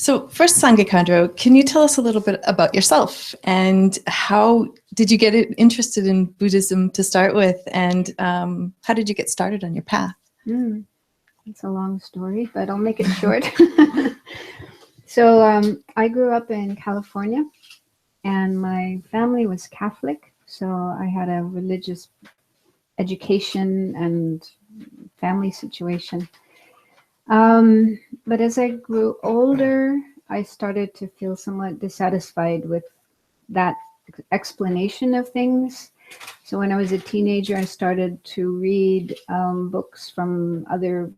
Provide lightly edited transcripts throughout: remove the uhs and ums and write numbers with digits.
So first, Sangye Khadro, can you tell us a little bit about yourself and how did you get interested in Buddhism to start with, and how did you get started on your path? It's a long story, but I'll make it short. So I grew up in California, and my family was Catholic, so I had a religious education and family situation. But as I grew older, I started to feel somewhat dissatisfied with that explanation of things. So when I was a teenager, I started to read books from other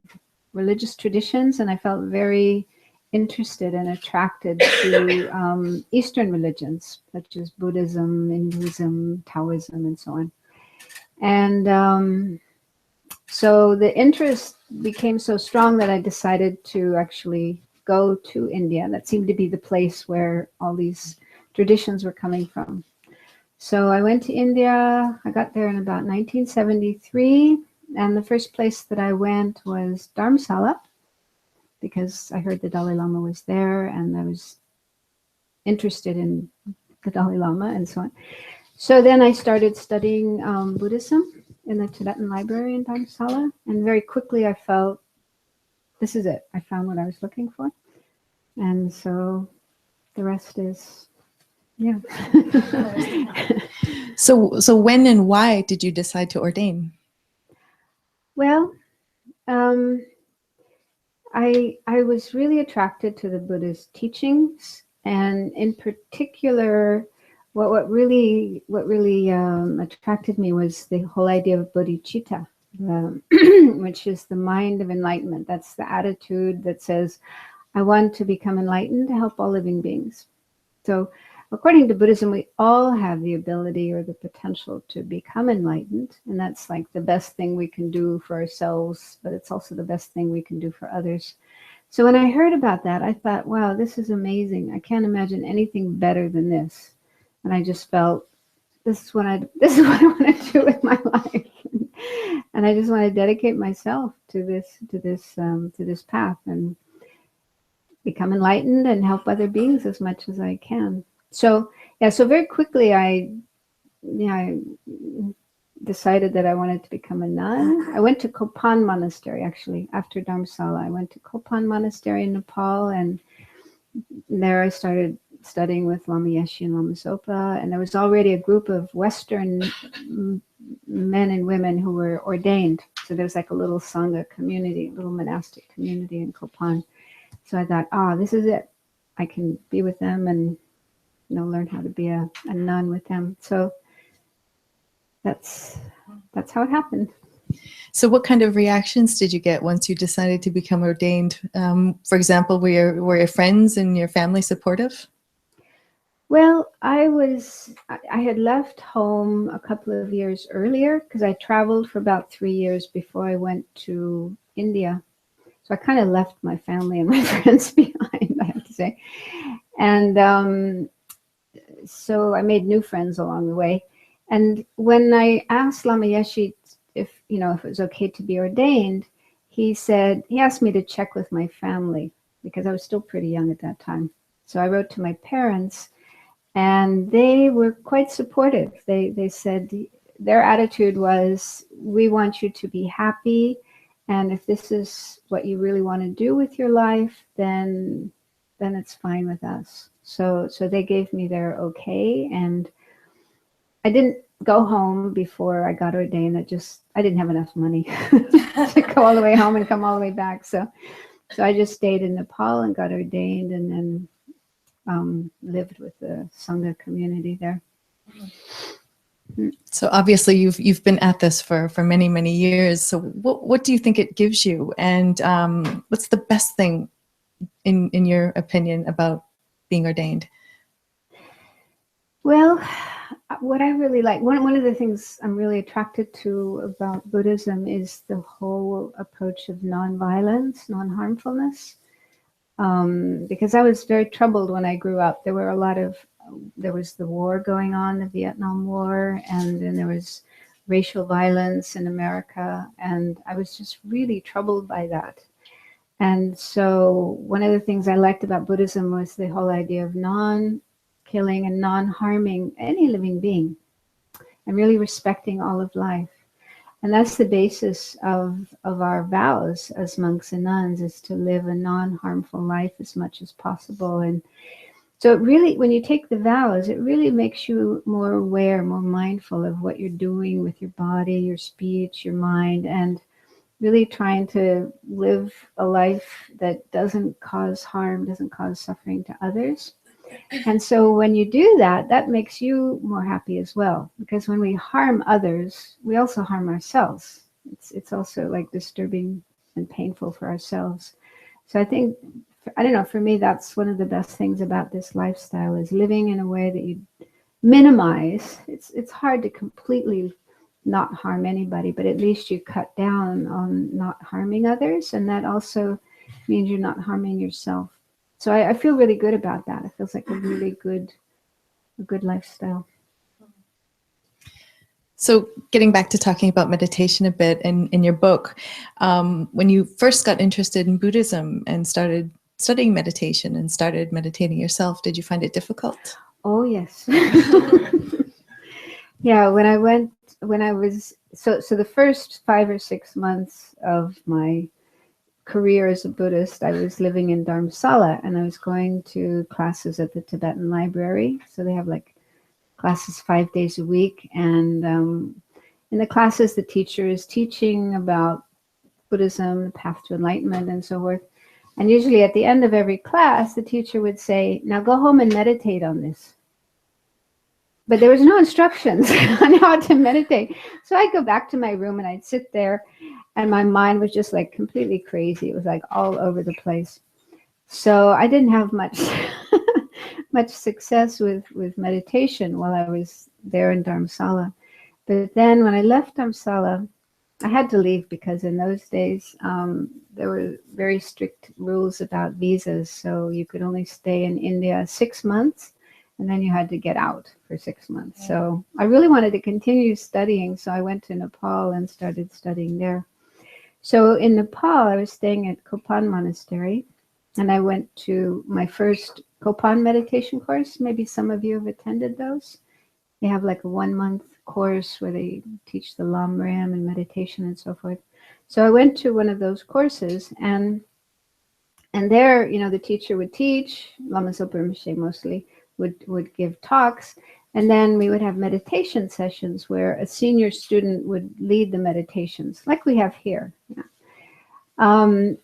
religious traditions, and I felt very interested and attracted to Eastern religions, such as Buddhism, Hinduism, Taoism, and so on. And so the interest became so strong that I decided to actually go to India. That seemed to be the place where all these traditions were coming from. So I went to India. I got there in about 1973. And the first place that I went was Dharamsala, because I heard the Dalai Lama was there and I was interested in the Dalai Lama and so on. So then I started studying Buddhism in the Tibetan library in Dharamsala. And very quickly I felt, this is it. I found what I was looking for. And so the rest is, yeah. So when and why did you decide to ordain? Well, I was really attracted to the Buddha's teachings, and in particular, what really attracted me was the whole idea of bodhicitta, which is the mind of enlightenment. That's the attitude that says, I want to become enlightened to help all living beings. So according to Buddhism, we all have the ability or the potential to become enlightened. And that's like the best thing we can do for ourselves, but it's also the best thing we can do for others. So when I heard about that, I thought, wow, this is amazing. I can't imagine anything better than this. And I just felt, this is what I want to do with my life. And I just want to dedicate myself to this path and become enlightened and help other beings as much as I can. So yeah, so very quickly I decided that I wanted to become a nun. I went to Kopan Monastery, actually, after Dharamsala. I went to Kopan Monastery in Nepal, and there I started studying with Lama Yeshe and Lama Zopa, and there was already a group of Western men and women who were ordained. So there was like a little Sangha community, a little monastic community in Kopan. So I thought, this is it. I can be with them and learn how to be a nun with them. So that's how it happened. So what kind of reactions did you get once you decided to become ordained? For example, were your friends and your family supportive? Well, I had left home a couple of years earlier because I traveled for about 3 years before I went to India. So I kind of left my family and my friends behind, I have to say. And so I made new friends along the way. And when I asked Lama Yeshe if it was okay to be ordained, he asked me to check with my family because I was still pretty young at that time. So I wrote to my parents, and they were quite supportive. They said their attitude was, we want you to be happy. And if this is what you really want to do with your life, then it's fine with us. So they gave me their okay, and I didn't go home before I got ordained. I didn't have enough money to go all the way home and come all the way back. So I just stayed in Nepal and got ordained, and then lived with the Sangha community there. So obviously you've been at this for many, many years. So what do you think it gives you? And what's the best thing in your opinion about being ordained? Well, what I really like, one of the things I'm really attracted to about Buddhism is the whole approach of non-violence, non-harmfulness. Because I was very troubled when I grew up. There was the war going on, the Vietnam War, and then there was racial violence in America, and I was just really troubled by that. And so one of the things I liked about Buddhism was the whole idea of non-killing and non-harming any living being, and really respecting all of life. And that's the basis of our vows as monks and nuns, is to live a non-harmful life as much as possible. And so it really, when you take the vows, it really makes you more aware, more mindful of what you're doing with your body, your speech, your mind, and really trying to live a life that doesn't cause harm, doesn't cause suffering to others. And so when you do that, that makes you more happy as well. Because when we harm others, we also harm ourselves. It's also like disturbing and painful for ourselves. So I think, I don't know, for me, that's one of the best things about this lifestyle, is living in a way that you minimize. It's hard to completely not harm anybody, but at least you cut down on not harming others. And that also means you're not harming yourself. So I feel really good about that. It feels like a really good lifestyle. So getting back to talking about meditation a bit, in your book, when you first got interested in Buddhism and started studying meditation and started meditating yourself, did you find it difficult? Oh, yes. Yeah, so the first 5 or 6 months of my career as a Buddhist, I was living in Dharamsala, and I was going to classes at the Tibetan library. So they have like classes 5 days a week. And in the classes, the teacher is teaching about Buddhism, the path to enlightenment, and so forth. And usually at the end of every class, the teacher would say, now go home and meditate on this. But there was no instructions on how to meditate. So I'd go back to my room and I'd sit there, and my mind was just like completely crazy. It was like all over the place. So I didn't have much much success with meditation while I was there in Dharamsala. But then when I left Dharamsala, I had to leave because in those days there were very strict rules about visas. So you could only stay in India 6 months, and then you had to get out for 6 months. So I really wanted to continue studying. So I went to Nepal and started studying there. So in Nepal, I was staying at Kopan Monastery, and I went to my first Kopan meditation course. Maybe some of you have attended those. They have like a 1-month course where they teach the Lamrim and meditation and so forth. So I went to one of those courses, and there, you know, the teacher would teach, Lama Zopa Rinpoche mostly, would give talks, and then we would have meditation sessions where a senior student would lead the meditations, like we have here.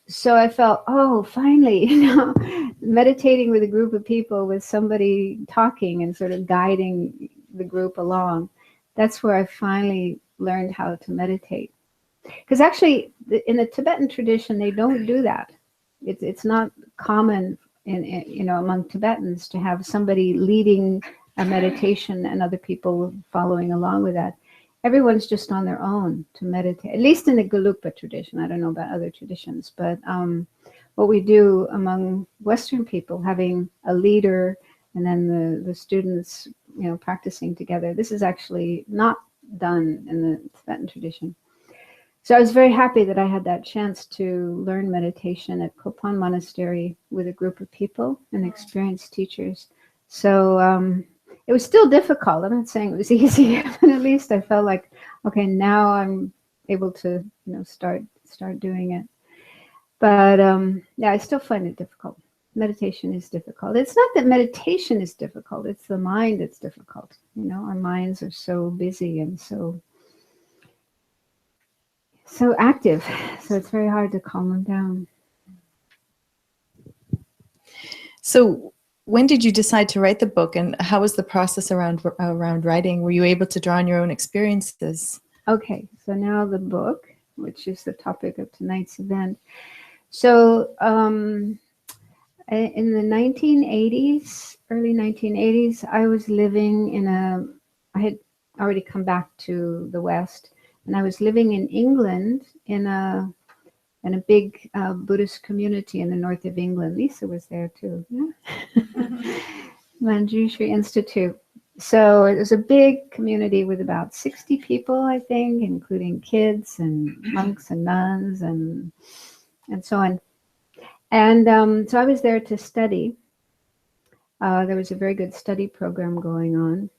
So I felt, oh, finally, you know, meditating with a group of people with somebody talking and sort of guiding the group along. That's where I finally learned how to meditate. Because actually, in the Tibetan tradition, they don't do that. It's not common in among Tibetans to have somebody leading a meditation and other people following along with that. Everyone's just on their own to meditate, at least in the Gelugpa tradition. I don't know about other traditions, but what we do among Western people, having a leader and then the students, you know, practicing together, this is actually not done in the Tibetan tradition. So I was very happy that I had that chance to learn meditation at Kopan Monastery with a group of people and experienced teachers. So it was still difficult. I'm not saying it was easy, but at least I felt like, okay, now I'm able to, you know, start doing it. But yeah, I still find it difficult. Meditation is difficult. It's not that meditation is difficult. It's the mind that's difficult. You know, our minds are so busy and so active. So it's very hard to calm them down. So when did you decide to write the book, and how was the process around writing? Were you able to draw on your own experiences? Okay, so now the book, which is the topic of tonight's event. So in the 1980s, early 1980s, I was living I had already come back to the West, and I was living in England in a big Buddhist community in the north of England. Lisa was there too. Yeah? Manjushri Institute. So it was a big community with about 60 people, I think, including kids and monks and nuns and so on. And so I was there to study. There was a very good study program going on,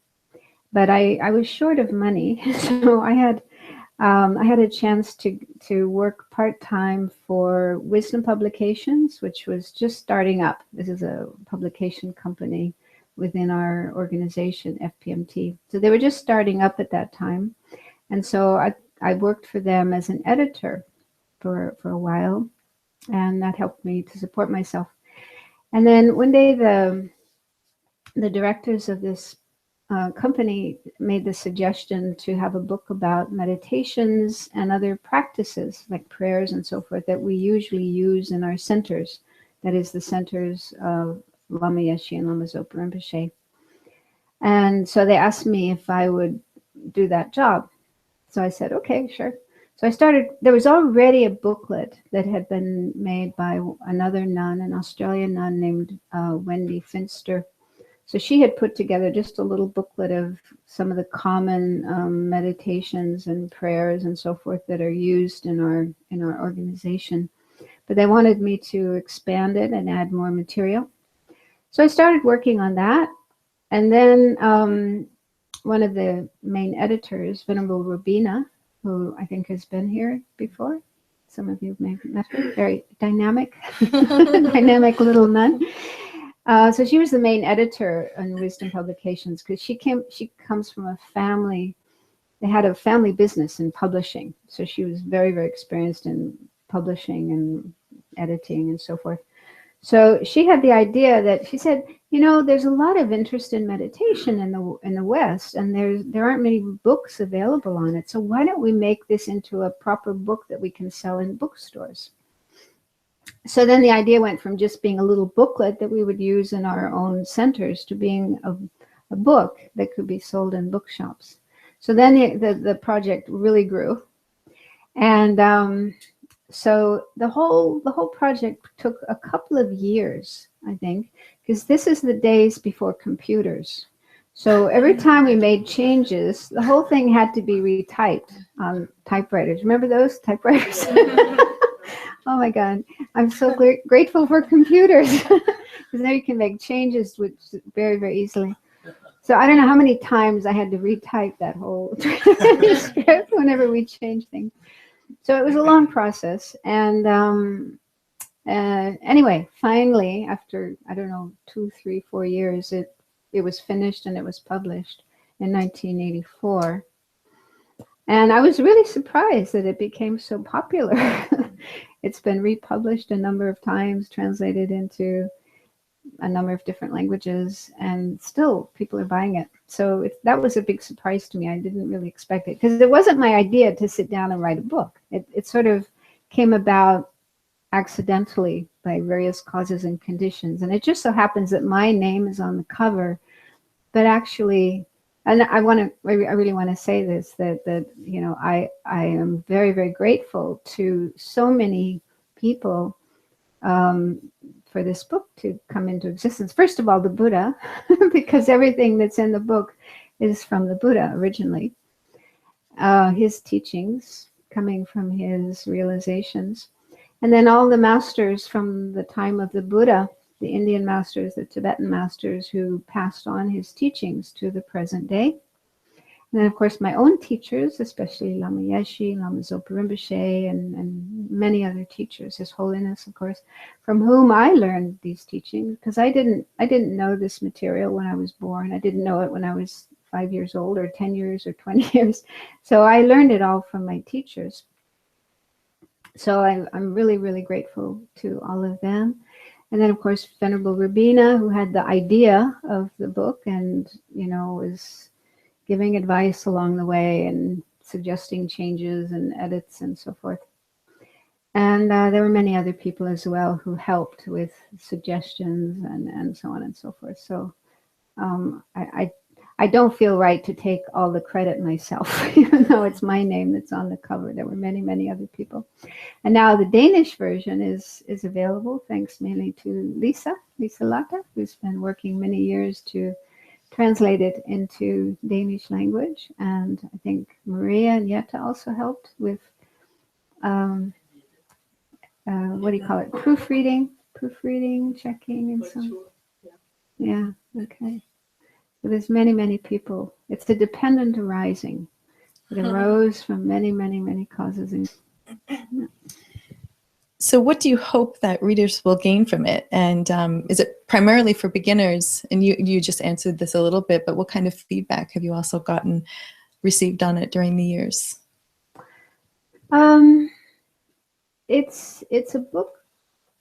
but I was short of money, so I had a chance to work part-time for Wisdom Publications, which was just starting up. This is a publication company within our organization, FPMT. So they were just starting up at that time. And so I worked for them as an editor for a while, and that helped me to support myself. And then one day the directors of this company made the suggestion to have a book about meditations and other practices like prayers and so forth that we usually use in our centers. That is the centers of Lama Yeshe and Lama Zopa Rinpoche. And so they asked me if I would do that job. So I said, okay, sure. So I started, there was already a booklet that had been made by another nun, an Australian nun named Wendy Finster. So she had put together just a little booklet of some of the common meditations and prayers and so forth that are used in our organization. But they wanted me to expand it and add more material. So I started working on that. And then one of the main editors, Venerable Robina, who I think has been here before. Some of you may have met her, very dynamic, dynamic little nun. So she was the main editor on Wisdom Publications because she comes from a family. They had a family business in publishing, so she was very, very experienced in publishing and editing and so forth. So she had the idea that she said, you know, there's a lot of interest in meditation in the West, and there aren't many books available on it. So why don't we make this into a proper book that we can sell in bookstores? So then the idea went from just being a little booklet that we would use in our own centers to being a book that could be sold in bookshops. So then the project really grew. And so the whole project took a couple of years, I think, because this is the days before computers. So every time we made changes, the whole thing had to be retyped on typewriters. Remember those typewriters? Oh my God, I'm so grateful for computers because now you can make changes very, very easily. So I don't know how many times I had to retype that whole script whenever we change things. So it was a long process. And anyway, finally, after, I don't know, 2, 3, 4 years, it was finished and it was published in 1984. And I was really surprised that it became so popular. It's been republished a number of times, translated into a number of different languages, and still people are buying it. So that was a big surprise to me. I didn't really expect it because it wasn't my idea to sit down and write a book. It sort of came about accidentally by various causes and conditions. And it just so happens that my name is on the cover, but actually, and I really want to say this, that you know, I am very, very grateful to so many people for this book to come into existence. First of all, the Buddha, because everything that's in the book is from the Buddha originally. His teachings coming from his realizations. And then all the masters from the time of the Buddha, the Indian masters, the Tibetan masters who passed on his teachings to the present day. And then, of course, my own teachers, especially Lama Yeshe, Lama Zopa Rinpoche, and many other teachers, His Holiness, of course, from whom I learned these teachings, because I didn't know this material when I was born. I didn't know it when I was 5 years old or 10 years or 20 years. So I learned it all from my teachers. So I'm really, really grateful to all of them. And then, of course, Venerable Robina, who had the idea of the book and, you know, was giving advice along the way and suggesting changes and edits and so forth. And there were many other people as well who helped with suggestions and so on and so forth. So I don't feel right to take all the credit myself, even though it's my name that's on the cover. There were many, many other people. And now the Danish version is available, thanks mainly to Lisa Latta, who's been working many years to translate it into Danish language. And I think Maria and Jetta also helped with, proofreading. proofreading, checking, and For so on? sure. Yeah. Yeah, okay. So there's many, many people. It's a dependent arising. It arose from many, many, many causes. So what do you hope that readers will gain from it? And is it primarily for beginners? And you just answered this a little bit, but what kind of feedback have you also received on it during the years? It's a book.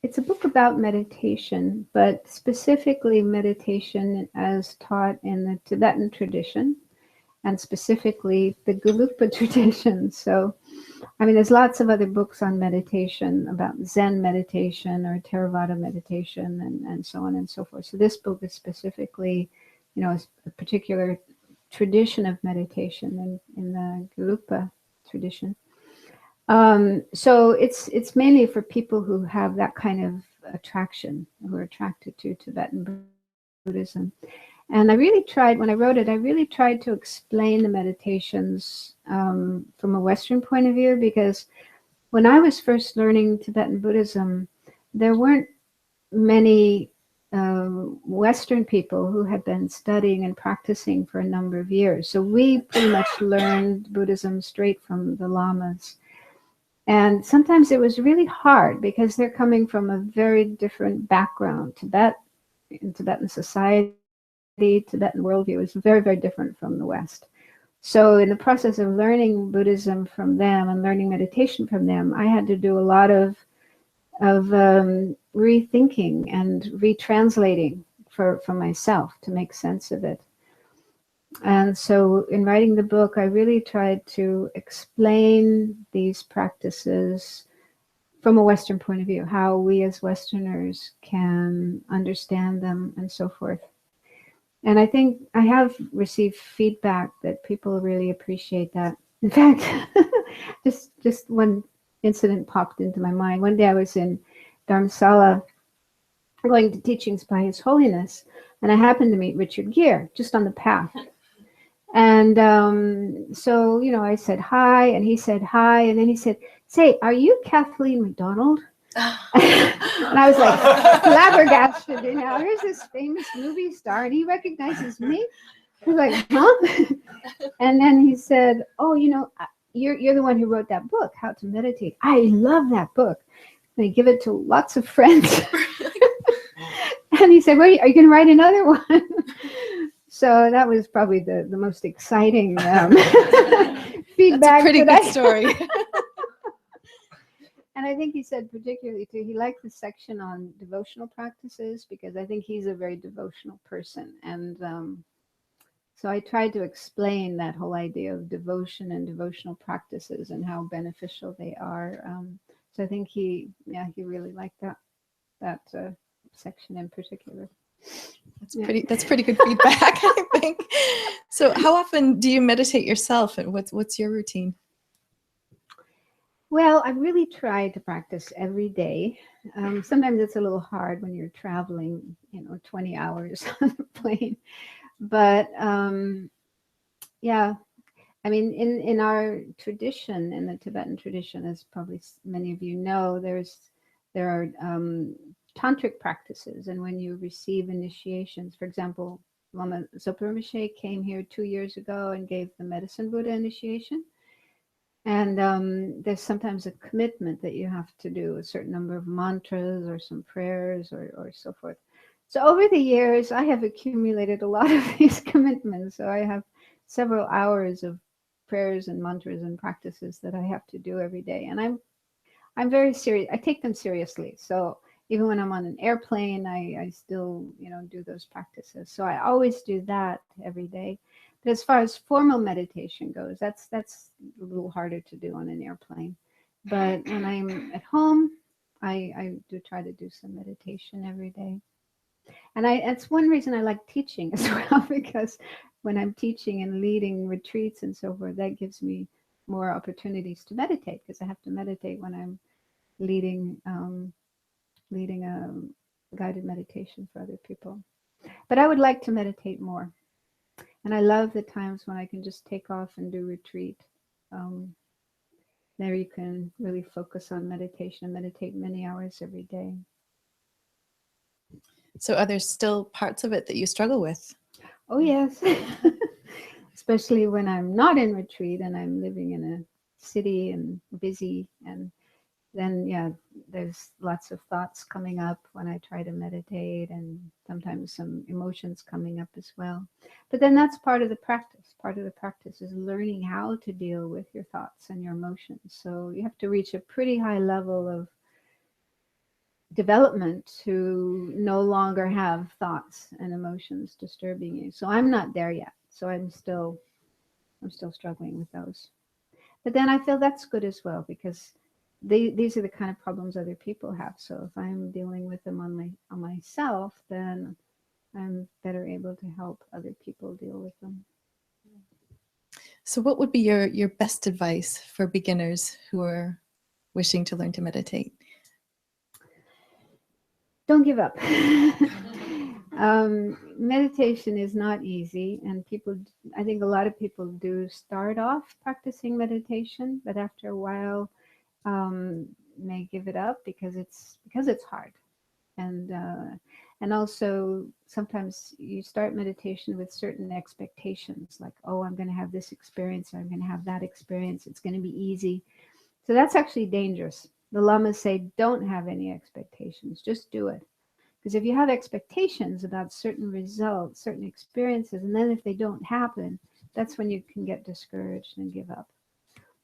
It's a book about meditation, but specifically meditation as taught in the Tibetan tradition, and specifically the Gelugpa tradition. So, I mean, there's lots of other books on meditation, about Zen meditation or Theravada meditation, and so on and so forth. So this book is specifically, a particular tradition of meditation in the Gelugpa tradition. So it's mainly for people who have that kind of attraction, who are attracted to Tibetan Buddhism. And I really tried, when I wrote it, I really tried to explain the meditations from a Western point of view, because when I was first learning Tibetan Buddhism, there weren't many Western people who had been studying and practicing for a number of years. So we pretty much learned Buddhism straight from the lamas. And sometimes it was really hard because they're coming from a very different background. In Tibetan society, Tibetan worldview is very, very different from the West. So in the process of learning Buddhism from them and learning meditation from them, I had to do a lot of rethinking and retranslating for myself to make sense of it. And so in writing the book, I really tried to explain these practices from a Western point of view, how we as Westerners can understand them and so forth. And I think I have received feedback that people really appreciate that. In fact, just one incident popped into my mind. One day I was in Dharamsala going to teachings by His Holiness, and I happened to meet Richard Gere just on the path. And so, I said hi, and he said hi, and then he said, "Say, are you Kathleen McDonald?" And I was like flabbergasted, here's this famous movie star, and he recognizes me. I was like, huh? And then he said, "Oh, you're the one who wrote that book, How to Meditate. I love that book. And I give it to lots of friends." And he said, "Well, are you going to write another one?" So that was probably the most exciting feedback. That's a pretty good story. And I think he said particularly too, he liked the section on devotional practices, because I think he's a very devotional person. And so I tried to explain that whole idea of devotion and devotional practices and how beneficial they are. So I think he really liked that section in particular. That's pretty good feedback, I think. So how often do you meditate yourself, and what's your routine? Well, I really try to practice every day. Sometimes it's a little hard when you're traveling, 20 hours on a plane. But yeah, I mean, in our tradition, in the Tibetan tradition, as probably many of you know, there are tantric practices, and when you receive initiations, for example, Lama Zopa Rinpoche came here 2 years ago and gave the Medicine Buddha initiation. And there's sometimes a commitment that you have to do a certain number of mantras or some prayers or so forth. So over the years, I have accumulated a lot of these commitments. So I have several hours of prayers and mantras and practices that I have to do every day. And I'm very serious. I take them seriously. So even when I'm on an airplane, I still, do those practices. So I always do that every day. But as far as formal meditation goes, that's a little harder to do on an airplane. But when I'm at home, I do try to do some meditation every day. And that's one reason I like teaching as well, because when I'm teaching and leading retreats and so forth, that gives me more opportunities to meditate, because I have to meditate when I'm leading a guided meditation for other people. But I would like to meditate more. And I love the times when I can just take off and do retreat. There you can really focus on meditation and meditate many hours every day. So are there still parts of it that you struggle with? Oh, yes. Especially when I'm not in retreat and I'm living in a city and busy. And then, yeah, there's lots of thoughts coming up when I try to meditate, and sometimes some emotions coming up as well. But then that's part of the practice. Part of the practice is learning how to deal with your thoughts and your emotions. So you have to reach a pretty high level of development to no longer have thoughts and emotions disturbing you. So I'm not there yet. So I'm still struggling with those. But then I feel that's good as well, because these are the kind of problems other people have. So if I'm dealing with them on myself, then I'm better able to help other people deal with them. So what would be your best advice for beginners who are wishing to learn to meditate? Don't give up. Meditation is not easy, and I think a lot of people do start off practicing meditation, but after a while may give it up because it's hard. And also sometimes you start meditation with certain expectations, like, oh, I'm going to have this experience, or I'm going to have that experience, it's going to be easy. So that's actually dangerous. The lamas say, don't have any expectations, just do it. Because if you have expectations about certain results, certain experiences, and then if they don't happen, that's when you can get discouraged and give up.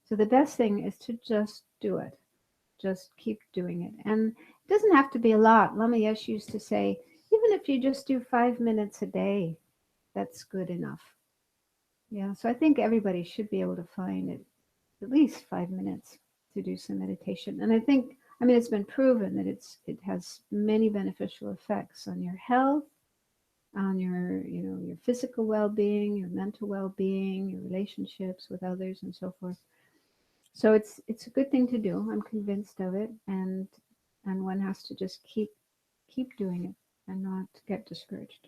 So the best thing is to just do it. Just keep doing it. And it doesn't have to be a lot. Lama Yesh used to say, even if you just do 5 minutes a day, that's good enough. Yeah, so I think everybody should be able to find it at least 5 minutes to do some meditation. And I mean, it's been proven that it has many beneficial effects on your health, on your physical well-being, your mental well-being, your relationships with others, and so forth. So it's a good thing to do. I'm convinced of it, and one has to just keep doing it and not get discouraged.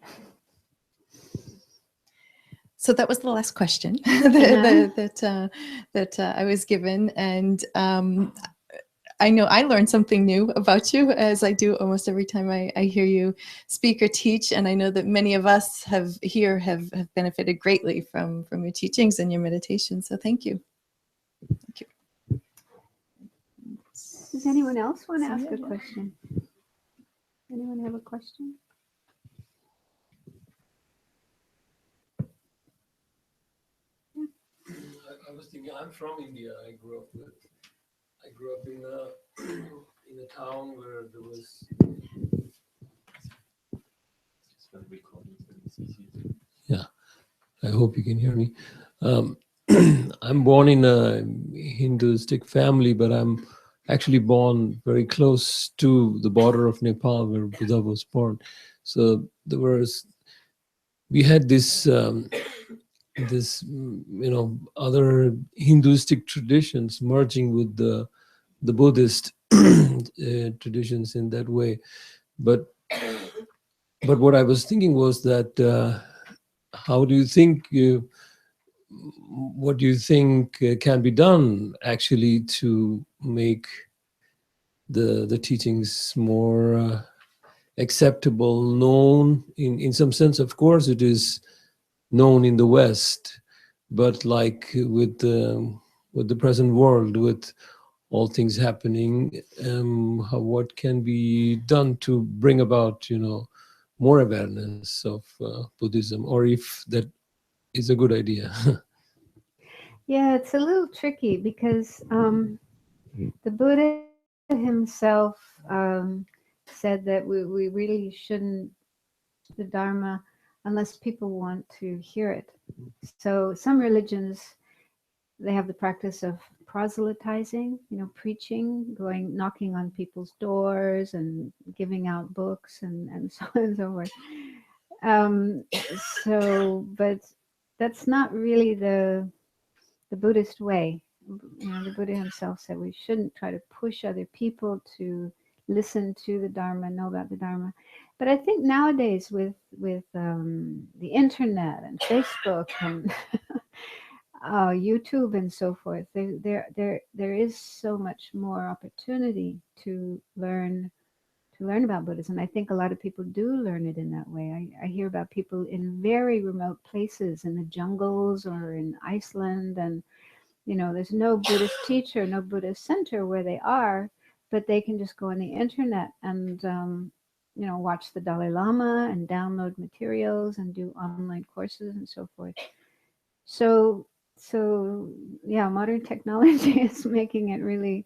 So that was the last question that I was given, and I know I learned something new about you, as I do almost every time I hear you speak or teach, and I know that many of us have benefited greatly from your teachings and your meditation. So thank you. Thank you. Does anyone else want to ask a question? Anyone have a question? I was thinking, I'm from India. I grew up in in a town where there was. Yeah, I hope you can hear me. I'm born in a Hinduistic family, but I'm actually born very close to the border of Nepal, where Buddha was born. So we had this other Hinduistic traditions merging with the Buddhist traditions in that way. But what I was thinking was that how do you think what do you think can be done actually to make the teachings more acceptable, known in some sense? Of course, it is known in the West, but like with the present world, with all things happening, what can be done to bring about, more awareness of Buddhism, or if that is a good idea? Yeah, it's a little tricky because the Buddha himself said that we really shouldn't the Dharma unless people want to hear it. So some religions, they have the practice of proselytizing, preaching, knocking on people's doors and giving out books and so on and so forth. But that's not really the Buddhist way. The Buddha himself said we shouldn't try to push other people to listen to the Dharma, know about the Dharma. But I think nowadays with the internet and Facebook and YouTube and so forth, there is so much more opportunity to learn learn about Buddhism. I think a lot of people do learn it in that way. I hear about people in very remote places, in the jungles or in Iceland, and there's no Buddhist teacher, no Buddhist center where they are, but they can just go on the internet and watch the Dalai Lama and download materials and do online courses and so forth. So yeah, modern technology is making it really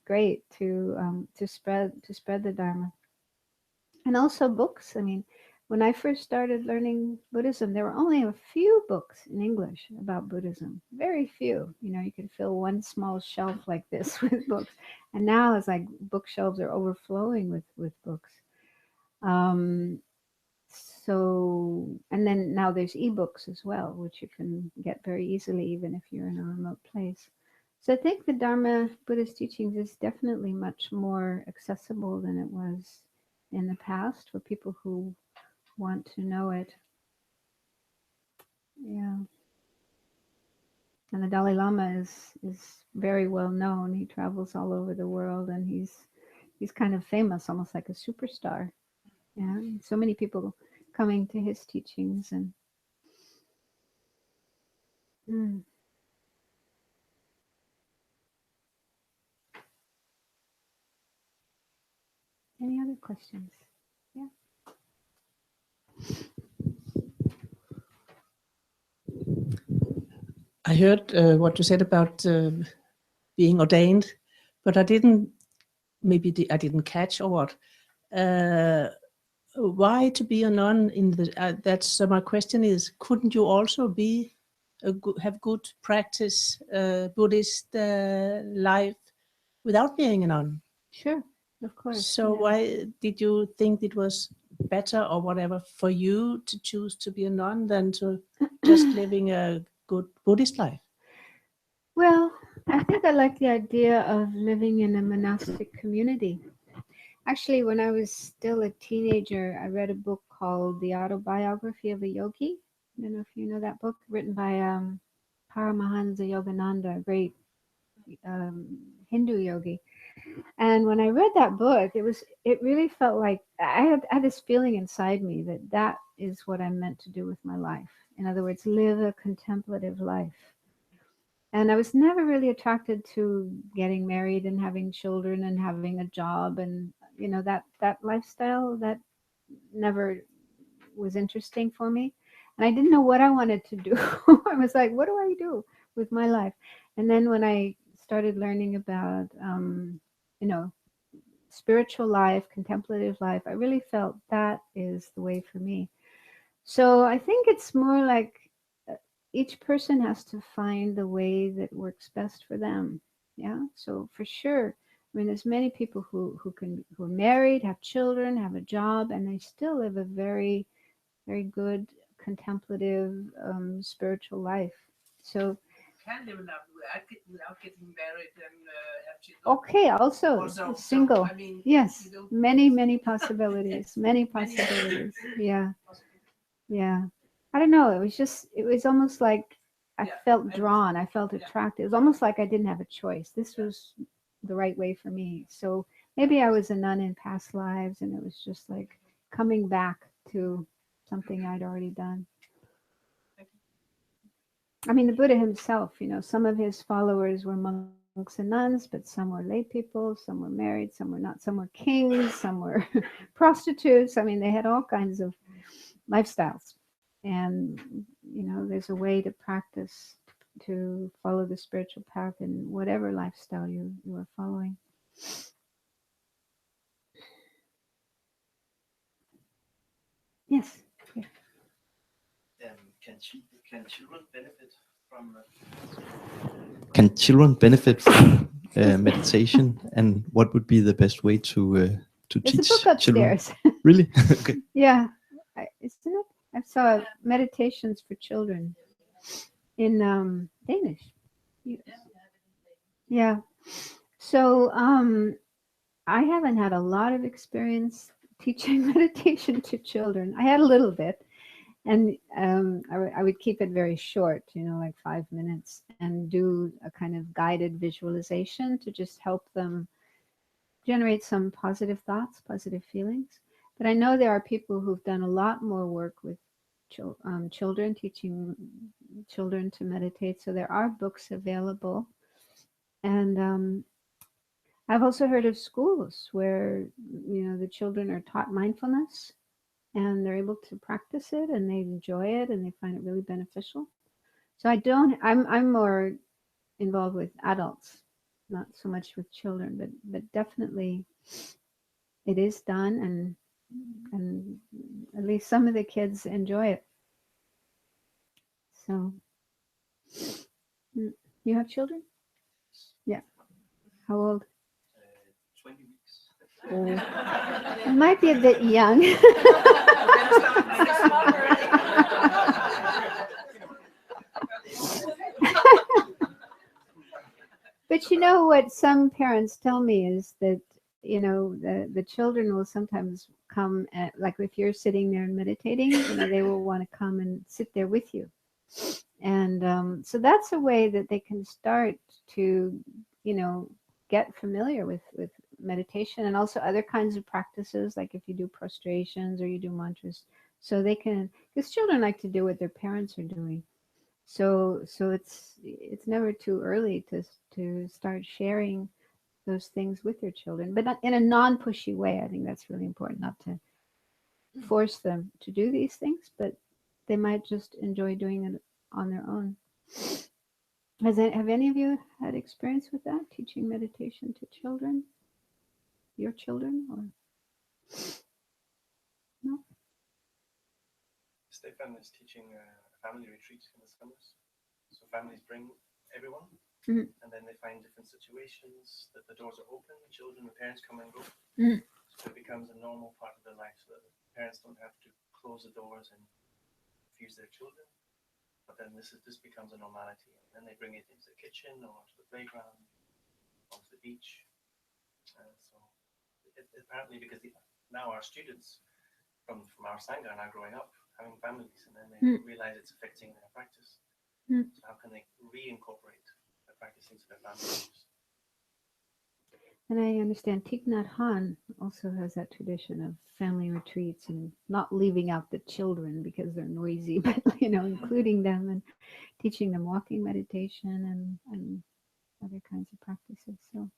great to spread the Dharma. And also books. I mean, when I first started learning Buddhism, there were only a few books in English about Buddhism. Very few. You could fill one small shelf like this with books. And now it's like bookshelves are overflowing with books. And then now there's ebooks as well, which you can get very easily, even if you're in a remote place. So I think the Dharma Buddhist teachings is definitely much more accessible than it was in the past for people who want to know it. Yeah. And the Dalai Lama is very well known. He travels all over the world, and he's kind of famous, almost like a superstar. Yeah. So many people coming to his teachings and Any other questions? Yeah. I heard what you said about being ordained, but I didn't. I didn't catch or what. Why to be a nun in the? That's my question is. Couldn't you also be have good practice Buddhist life without being a nun? Sure, of course. So why did you think it was better or whatever for you to choose to be a nun than to just living a good Buddhist life? Well, I think I like the idea of living in a monastic community. Actually, when I was still a teenager, I read a book called The Autobiography of a Yogi. I don't know if you know that book, written by Paramahansa Yogananda, a great Hindu yogi. And when I read that book, it really felt like I had this feeling inside me that is what I'm meant to do with my life. In other words, live a contemplative life. And I was never really attracted to getting married and having children and having a job and that lifestyle. That never was interesting for me. And I didn't know what I wanted to do. I was like, what do I do with my life? And then when I started learning about spiritual life, contemplative life, I really felt that is the way for me. So I think it's more like each person has to find the way that works best for them. Yeah. So for sure, I mean, there's many people who are married, have children, have a job, and they still live a very, very good contemplative spiritual life. So Can live without getting married and have children. Okay, also single. So, I mean, yes, many possibilities. Many possibilities. Yeah. Yeah. I don't know. It was almost like I felt drawn. I felt attracted. It was almost like I didn't have a choice. This was the right way for me. So maybe I was a nun in past lives, and it was just like coming back to something I'd already done. I mean, the Buddha himself, some of his followers were monks and nuns, but some were lay people, some were married, some were not, some were kings, some were prostitutes. I mean, they had all kinds of lifestyles. And, there's a way to practice to follow the spiritual path in whatever lifestyle you are following. Yes. Yeah. Can children benefit from meditation, and what would be the best way to There's teach a book upstairs. children? Really? Okay. Yeah, isn't it? I saw meditations for children in Danish. Yeah. So I haven't had a lot of experience teaching meditation to children. I had a little bit, and I would keep it very short, like 5 minutes, and do a kind of guided visualization to just help them generate some positive thoughts, positive feelings. But I know there are people who've done a lot more work with children, teaching children to meditate. So there are books available. And I've also heard of schools where, the children are taught mindfulness and they're able to practice it and they enjoy it and they find it really beneficial. So I'm more involved with adults, not so much with children, but definitely it is done, and at least some of the kids enjoy it. So, you have children? Yeah. How old? 20 weeks. Oh. It might be a bit young. But you know what some parents tell me is that, the children will sometimes come like if you're sitting there and meditating, they will want to come and sit there with you. And so that's a way that they can start to, get familiar with meditation and also other kinds of practices, like if you do prostrations or you do mantras. So they can, because children like to do what their parents are doing. So it's never too early to start sharing those things with your children, but not in a non-pushy way. I think that's really important, not to force them to do these things, but they might just enjoy doing it on their own. Have any of you had experience with that, teaching meditation to children? Your children, or no? Stefan is teaching a family retreat in the summers. So families bring everyone, Mhm. and then they find different situations that the doors are open, children and parents come and go. Mhm. So it becomes a normal part of their life, so that the parents don't have to close the doors and confuse their children. But then this becomes a normality, and then they bring it into the kitchen or to the playground, or to the beach. So apparently, because now our students from our Sangha are now growing up, having families, and then they realize it's affecting their practice. So how can they reincorporate the practice into their families? And I understand Thich Nhat Hanh also has that tradition of family retreats and not leaving out the children because they're noisy, but including them and teaching them walking meditation and other kinds of practices. So.